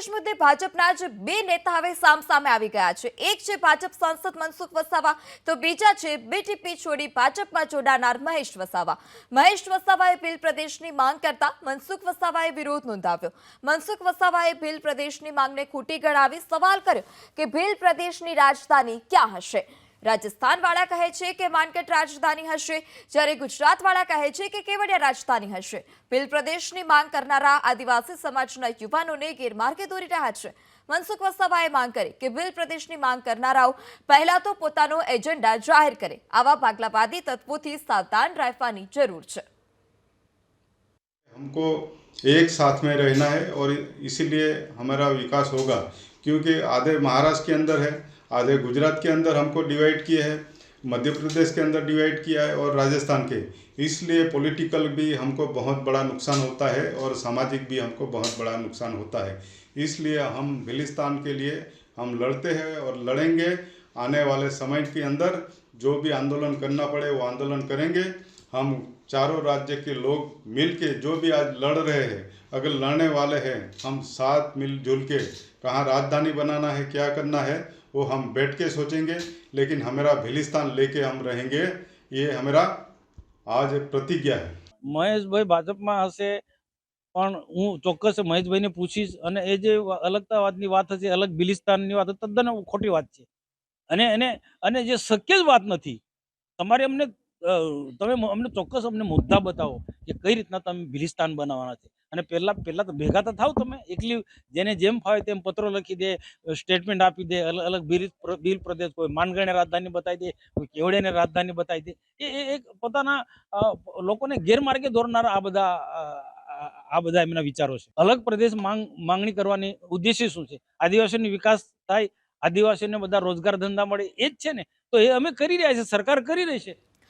પ્રદેશ મુદ્દે ભાજપના જ બે નેતા હવે સામસામે આવી ગયા છે। એક છે ભાજપ સાંસદ મનસુખ વસાવા, તો બીજા છે બીટીપી છોડી ભાજપમાં જોડાનાર મહેશ વસાવા। મહેશ વસાવાએ ભીલ પ્રદેશની માંગ કરતા મનસુખ વસાવાએ વિરોધ નોંધાવ્યો। મનસુખ વસાવાએ ભીલ પ્રદેશની માંગને ખોટી ગણાવી સવાલ કર્યો કે ભીલ પ્રદેશની રાજધાની ક્યાં હશે। રાજસ્થાન વાળા કહે છે કે માનગઢ રાજધાની હશે, જ્યારે ગુજરાત વાળા કહે છે કે કેવડિયા રાજધાની હશે। ભીલ પ્રદેશની માંગ કરનારા આદિવાસી સમાજના યુવાનોને ગેરમાર્ગે દોરી રહ્યા છે। મનસુખ વસાવાએ માંગ કરી કે ભીલ પ્રદેશની માંગ કરનારાઓ પહેલા તો પોતાનો એજન્ડા જાહેર કરે। આવા ભાગલાવાદી તત્વોથી સાવધાન રહેવાની જરૂર છે। हमको एक साथ में रहना है और इसीलिए हमारा विकास होगा, क्योंकि आधे महाराष्ट्र के अंदर है, आधे गुजरात के अंदर हमको डिवाइड किए हैं, मध्य प्रदेश के अंदर डिवाइड किया है और राजस्थान के। इसलिए पॉलिटिकल भी हमको बहुत बड़ा नुकसान होता है और सामाजिक भी हमको बहुत बड़ा नुकसान होता है। इसलिए हम भिलिस्तान के लिए हम लड़ते हैं और लड़ेंगे। आने वाले समय के अंदर जो भी आंदोलन करना पड़े वो आंदोलन करेंगे। हम चारों राज्य के लोग मिल के जो भी आज लड़ रहे हैं, अगर लड़ने वाले हैं, हम साथ मिलजुल के कहाँ राजधानी बनाना है, क्या करना है, वो हम बैठ के सोचेंगे। लेकिन हमारा भिलिस्तान लेके हम रहेंगे, ये हमारा आज प्रतिज्ञा है। મહેશભાઈ ભાજપમાં હશે, પણ હું ચોક્કસ મહેશભાઈને પૂછીશ અને એ જે અલગતાવાદની વાત હશે, અલગ બિલિસ્તાનની વાત તદ્દન ખોટી વાત છે અને એને અને જે શક્ય જ વાત નથી। તમારે અમને તમે અમને ચોક્કસ અમને મુદ્દા બતાવો કે કઈ રીતના તમે બિલિસ્તાન બનાવવાના છે અને પહેલા તો ભેગા તો થાવ। તમે એકલી જેને જેમ ફાવે તેમ પત્રો લખી દે, સ્ટેટમેન્ટ આપી દે, અલગ અલગ ભીલ પ્રદેશ, કોઈ માનગઢને રાજધાની બતાવી દે, કોઈ કેવડિયાને રાજધાની બતાવી દે। એ એક પોતાના લોકોને ગેરમાર્ગે દોરનારા આ બધા એમના વિચારો છે। અલગ પ્રદેશ માંગણી કરવાની ઉદ્દેશ્ય શું છે? આદિવાસીનો વિકાસ થાય, આદિવાસીઓને બધા રોજગાર ધંધા મળે, એ જ છે ને। તો એ અમે કરી રહ્યા છીએ, સરકાર કરી રહી છે।